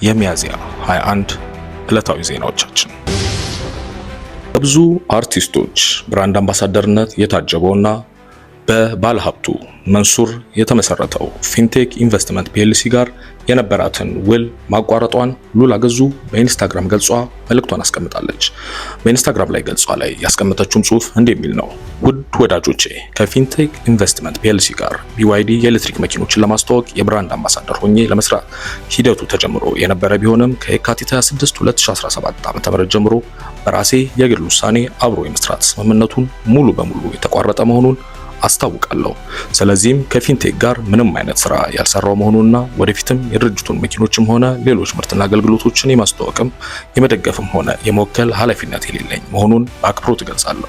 የሚያዝያ 21 ዕለታዊ ዜናዎቻችን በብዙ አርቲስቶች ብራንድ አምባሳደርነት የታጀበውና በባለሀብቱ መንሱር የተመሰረተው ፊንቴክ ኢንቨስትመንት ፒኤልሲ ጋር የነበራትን ውል ማቋረጧን ሉላ ገዙ በኢንስታግራም ገጿ መልእክቷን አስቀምጣለች። በኢንስታግራም ላይ ገጿ ላይ ያስቀመጠችውም ጽሑፍ እንደሚል ነው። ውድ ወዳጆቼ ከፊንቴክ ኢንቨስትመንት ፒኤልሲ ጋር BYD የኤሌክትሪክ መኪኖችን ለማስተዋወቅ የብራንድ አምባሳደር ሆኜ ለመስራት ሂደቱ ተጀምሮ የነበረ ቢሆንም ከየካቲት 26 2017 ዓ.ም ጀምሮ በራሴ የግል ውሳኔ አብሮ የመስራት ስምምነቱን ሙሉ በሙሉ የተቋረጠ መሆኑን አስታውቃለሁ። ስለዚህም ከፊንቴክ ጋር ምንም አይነት ስራ ያልሰራው መሆኑንና ወደፊትም የድርጅቱን መኪኖችም ሆነ ሌሎች ምርትና አገልግሎቶችን የማስተዋወቅም የመደገፍም ሆነ የመወከል ኃላፊነት የሌለኝ መሆኑን በአክብሮት እገልጻለሁ።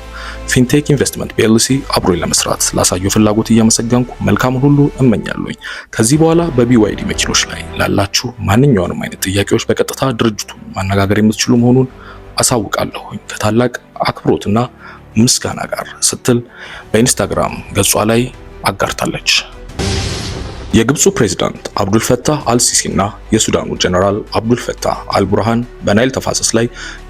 ፊንቴክ ኢንቨስትመንት ፒኤልሲ አብሮኝ ለመስራት ስላሳየው ፍላጎት እያመሰገንኩ መልካሙን ሁሉ እመኛለሁኝ። ከዚህ በኋላ በBYD መኪኖች ላይ ላላችሁ ማንኛውንም አይነት ጥያቄዎች በቀጥታ ድርጅቱን ማነጋገር የምትችሉ መሆኑን አሳውቃለሁኝ ከታላቅ አክብሮትና ምስጋና ጋር ስትል በኢንስታግራም ገጿ ላይ አጋርታለች። የግብፁ ፕሬዝዳንት አብዱልፈታህ አልሲሲና የሱዳኑ ጀነራል አብዱልፈታህ አልቡርሃን በናይል ተፋሰስ ላይ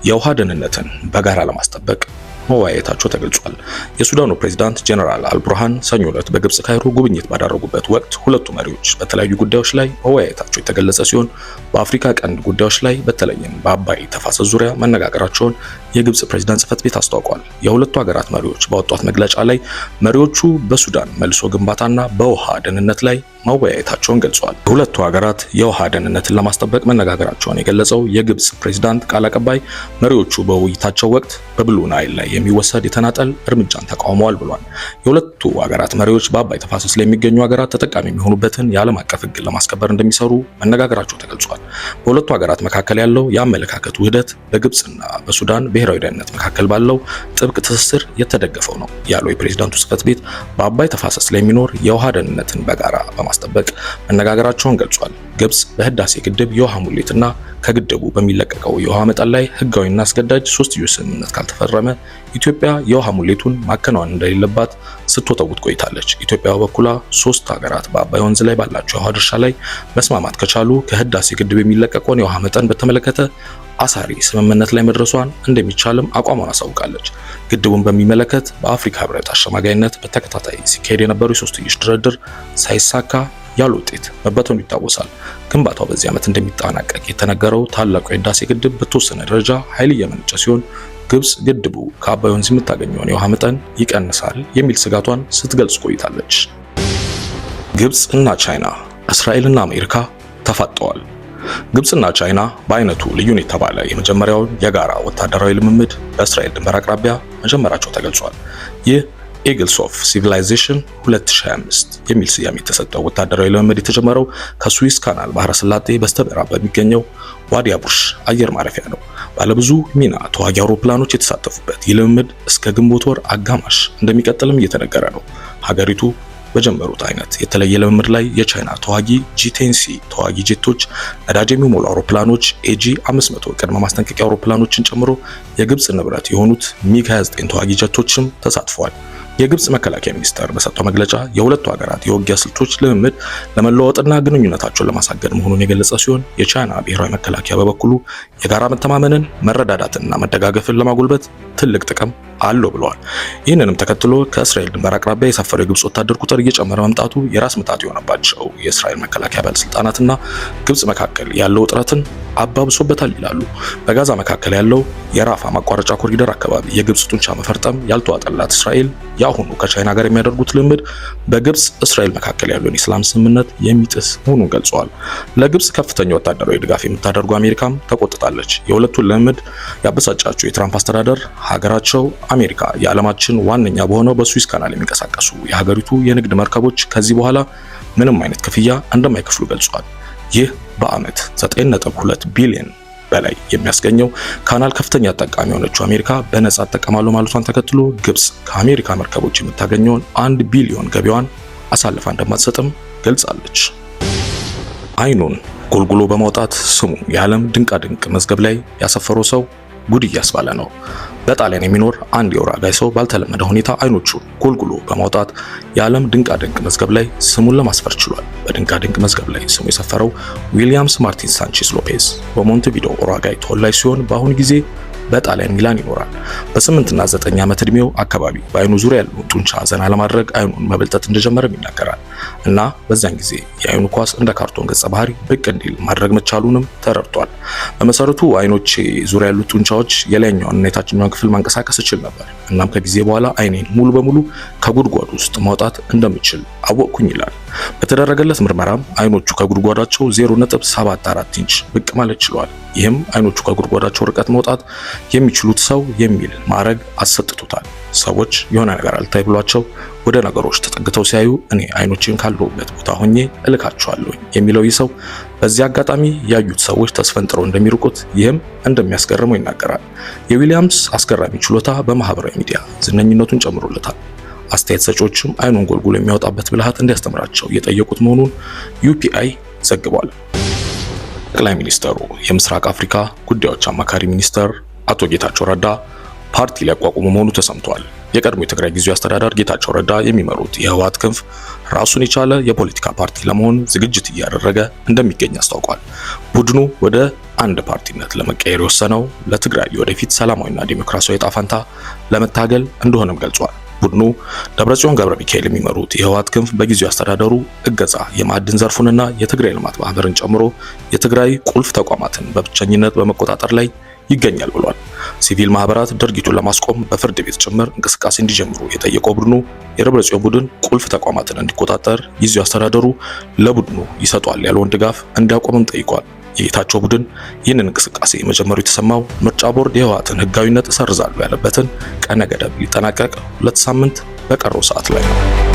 የውሃ ደህንነትን በጋራ ለማስጠበቅ መወያየታቸው ተገልጿል። የሱዳኑ ፕሬዝዳንት ጀነራል አልቡርሃን ሰኞ ዕለት በግብፅ ካይሮ ጉብኝት ባደረጉበት ወቅት ሁለቱ መሪዎች በተለያዩ ጉዳዮች ላይ መወያየታቸው የተገለጸ ሲሆን በአፍሪካ ቀንድ ጉዳዮች ላይ በተለይም በአባይ ተፋሰስ ዙሪያ መነጋገራቸውን የግብፅ ፕሬዝዳንት ጽሕፈት ቤት አስታውቋል። የሁለቱ ሀገራት መሪዎች ባወጡት መግለጫ ላይ መሪዎቹ በሱዳን መልሶ ግንባታና በውሃ ደህንነት ላይ መወያየታቸውን ገልጸዋል። የሁለቱ ሀገራት የውሃ ደህንነትን ለማስጠበቅ መነጋገራቸውን የገለጸው የግብፅ ፕሬዝዳንት ቃል አቀባይ መሪዎቹ በውይይታቸው ወቅት በብሉ ናይል ላይ የሚወሰድ የተናጠል እርምጃን ተቃውመዋል ብሏል። የሁለቱ ሀገራት መሪዎች በአባይ ተፋሰስ ላይ የሚገኙ ሀገራት ተጠቃሚ የሚሆኑበትን የዓለም አቀፍ ሕግን ለማስከበር እንደሚሰሩ መነጋገራቸው ተገልጿል። በሁለቱ ሀገራት መካከል ያለው የአመለካከት ውህደት በግብፅና በሱዳን ብሔራዊ ደህንነት መካከል ባለው ጥብቅ ትስስር የተደገፈው ነው ያለው የፕሬዝዳንቱ ጽሕፈት ቤት በአባይ ተፋሰስ ላይ የሚኖር የውሃ ደህንነትን በጋራ በማስጠበቅ መነጋገራቸውን ገልጿል። ግብፅ በህዳሴ ግድብ የውሃ ሙሌትና ከግድቡ በሚለቀቀው የውሃ መጠን ላይ ህጋዊና አስገዳጅ ሶስትዮሽ ስምምነት ካልተፈረመ ኢትዮጵያ የውሃ ሙሌቱን ማከናወን እንደሌለባት ስትወተውት ቆይታለች። ኢትዮጵያ በበኩሏ ሶስት ሀገራት በአባይ ወንዝ ላይ ባላቸው የውሃ ድርሻ ላይ መስማማት ከቻሉ ከህዳሴ ግድብ የሚለቀቀውን የውሃ መጠን በተመለከተ አሳሪ ስምምነት ላይ መድረሷን እንደሚቻልም አቋሟን አሳውቃለች። ግድቡን በሚመለከት በአፍሪካ ህብረት አሸማጋይነት በተከታታይ ሲካሄድ የነበረው የሶስትዮሽ ድርድር ሳይሳካ ያለ ውጤት መበተኑ ይታወሳል። ግንባታው በዚህ ዓመት እንደሚጠናቀቅ የተነገረው ታላቁ የህዳሴ ግድብ በተወሰነ ደረጃ ኃይል እየመነጨ ሲሆን ግብፅ ግድቡ ከአባይ ወንዝ የምታገኘውን የውሃ መጠን ይቀንሳል የሚል ስጋቷን ስትገልጽ ቆይታለች። ግብፅ እና ቻይና፣ እስራኤልና አሜሪካ ተፋጠዋል። ግብፅና ቻይና በአይነቱ ልዩን የተባለ የመጀመሪያውን የጋራ ወታደራዊ ልምምድ በእስራኤል ድንበር አቅራቢያ መጀመራቸው ተገልጿል። ይህ ኢግልስ ኦፍ ሲቪላይዜሽን 2025 የሚል ስያሜ የተሰጠው ወታደራዊ ልምምድ የተጀመረው ከስዊስ ካናል ባህረ ሰላጤ በስተምዕራብ በሚገኘው ዋዲ አቡሽ አየር ማረፊያ ነው። ባለብዙ ሚና ተዋጊ አውሮፕላኖች የተሳተፉበት ይህ ልምምድ እስከ ግንቦት ወር አጋማሽ እንደሚቀጥልም እየተነገረ ነው። ሀገሪቱ በጀመሩት አይነት የተለየ ልምምድ ላይ የቻይና ተዋጊ G10C ተዋጊ ጄቶች፣ ነዳጅ የሚሞሉ አውሮፕላኖች፣ AG500 ቅድመ ማስጠንቀቂያ አውሮፕላኖችን ጨምሮ የግብፅ ንብረት የሆኑት ሚግ-29 ተዋጊ ጀቶችም ተሳትፈዋል። የግብፅ መከላከያ ሚኒስቴር በሰጠው መግለጫ የሁለቱ ሀገራት የውጊያ ስልቶች ልምምድ ለመለዋወጥና ግንኙነታቸውን ለማሳደግ መሆኑን የገለጸ ሲሆን የቻይና ብሔራዊ መከላከያ በበኩሉ የጋራ መተማመንን፣ መረዳዳትና መደጋገፍን ለማጎልበት ትልቅ ጥቅም አለው ብለዋል። ይህንንም ተከትሎ ከእስራኤል ድንበር አቅራቢያ የሰፈረው የግብፅ ወታደር ቁጥር እየጨመረ መምጣቱ የራስ ምታት የሆነባቸው የእስራኤል መከላከያ ባለስልጣናትና ግብፅ መካከል ያለው ውጥረትን አባብሶበታል ይላሉ። በጋዛ መካከል ያለው የራፋ ማቋረጫ ኮሪደር አካባቢ የግብፅ ጡንቻ መፈርጠም ያልተዋጠላት እስራኤል ያሁኑ ከቻይና ጋር የሚያደርጉት ልምምድ በግብፅ እስራኤል መካከል ያለውን የሰላም ስምምነት የሚጥስ መሆኑን ገልጸዋል። ለግብፅ ከፍተኛ ወታደራዊ ድጋፍ የምታደርጉ አሜሪካም ተቆጥታለች። የሁለቱን ልምምድ ያበሳጫቸው የትራምፕ አስተዳደር ሀገራቸው አሜሪካ የዓለማችን ዋነኛ በሆነው በስዊስ ካናል የሚንቀሳቀሱ የሀገሪቱ የንግድ መርከቦች ከዚህ በኋላ ምንም አይነት ክፍያ እንደማይከፍሉ ገልጿል። ይህ በዓመት 9.2 ቢሊዮን በላይ የሚያስገኘው ካናል ከፍተኛ ተጠቃሚ የሆነችው አሜሪካ በነጻ ተጠቀማለሁ ማለቷን ተከትሎ ግብፅ ከአሜሪካ መርከቦች የምታገኘውን 1 ቢሊዮን ገቢዋን አሳልፋ እንደማትሰጥም ገልጻለች። አይኑን ጎልጉሎ በማውጣት ስሙ የዓለም ድንቃድንቅ መዝገብ ላይ ያሰፈረው ሰው ጉድ እያስባለ ነው። በጣሊያን የሚኖር አንድ የኡራጋይ ሰው ባልተለመደ ሁኔታ አይኖቹን ጎልጉሎ በማውጣት የዓለም ድንቃድንቅ መዝገብ ላይ ስሙን ለማስፈር ችሏል። በድንቃድንቅ መዝገብ ላይ ስሙ የሰፈረው ዊሊያምስ ማርቲን ሳንቼዝ ሎፔዝ በሞንቴቪዲዮ ኡራጋይ ተወላጅ ሲሆን በአሁኑ ጊዜ በጣሊያን ሚላን ይኖራል። በ8 እና 9 ዓመት ዕድሜው አካባቢ በአይኑ ዙሪያ ያለውን ጡንቻ ዘና ለማድረግ አይኑን መበልጠት እንደጀመረም ይናገራል እና በዛን ጊዜ የአይኑ ኳስ እንደ ካርቶን ገጸ ባህሪ ብቅ እንዲል ማድረግ መቻሉንም ተረድቷል። በመሰረቱ አይኖቼ ዙሪያ ያሉት ጡንቻዎች የላይኛውን እና የታችኛውን ክፍል ማንቀሳቀስ እችል ነበር። እናም ከጊዜ በኋላ አይኔን ሙሉ በሙሉ ከጉድጓዱ ውስጥ ማውጣት እንደምችል አወቅኩኝ ይላል። በተደረገለት ምርመራም አይኖቹ ከጉድጓዳቸው 0.74 ኢንች ብቅ ማለት ችለዋል። ይህም አይኖቹ ከጉድጓዳቸው ርቀት መውጣት የሚችሉት ሰው የሚል ማዕረግ አሰጥቶታል። ሰዎች የሆነ ነገር አልታይ ብሏቸው ወደ ነገሮች ተጠግተው ሲያዩ እኔ አይኖችን ካለሁበት ቦታ ሆኜ እልካቸዋለሁ የሚለው ይህ ሰው በዚህ አጋጣሚ ያዩት ሰዎች ተስፈንጥረው እንደሚርቁት ይህም እንደሚያስገርመው ይናገራል። የዊሊያምስ አስገራሚ ችሎታ በማህበራዊ ሚዲያ ዝነኝነቱን ጨምሮለታል። አስተያየት ሰጪዎችም አይኑን ጎልጉሎ የሚያወጣበት ብልሃት እንዲያስተምራቸው እየጠየቁት መሆኑን ዩፒአይ ዘግቧል። ጠቅላይ ሚኒስተሩ የምስራቅ አፍሪካ ጉዳዮች አማካሪ ሚኒስተር አቶ ጌታቸው ረዳ ፓርቲ ሊያቋቁሙ መሆኑ ተሰምቷል። የቀድሞ የትግራይ ጊዜያዊ አስተዳደር ጌታቸው ረዳ የሚመሩት የህወሓት ክንፍ ራሱን የቻለ የፖለቲካ ፓርቲ ለመሆን ዝግጅት እያደረገ እንደሚገኝ አስታውቋል። ቡድኑ ወደ አንድ ፓርቲነት ለመቀየር የወሰነው ለትግራይ ወደፊት ሰላማዊና ዲሞክራሲያዊ ዕጣ ፈንታ ለመታገል እንደሆነም ገልጿል። ቡድኑ ደብረጽዮን ገብረ ሚካኤል የሚመሩት የህወሓት ክንፍ በጊዜያዊ አስተዳደሩ እገዛ የማዕድን ዘርፉንና የትግራይ ልማት ማህበርን ጨምሮ የትግራይ ቁልፍ ተቋማትን በብቸኝነት በመቆጣጠር ላይ ይገኛል ብሏል። ሲቪል ማህበራት ድርጊቱን ለማስቆም በፍርድ ቤት ጭምር እንቅስቃሴ እንዲጀምሩ የጠየቀው ቡድኑ የደብረጽዮን ቡድን ቁልፍ ተቋማትን እንዲቆጣጠር ጊዜያዊ አስተዳደሩ ለቡድኑ ይሰጧል ያለውን ድጋፍ እንዲያቆምም ጠይቋል። የጌታቸው ቡድን ይህንን እንቅስቃሴ መጀመሩ የተሰማው ምርጫ ቦርድ የህወሓትን ህጋዊነት እሰርዛለሁ ያለበትን ቀነ ገደብ ሊጠናቀቅ 2 ሳምንት በቀረው ሰዓት ላይ ነው።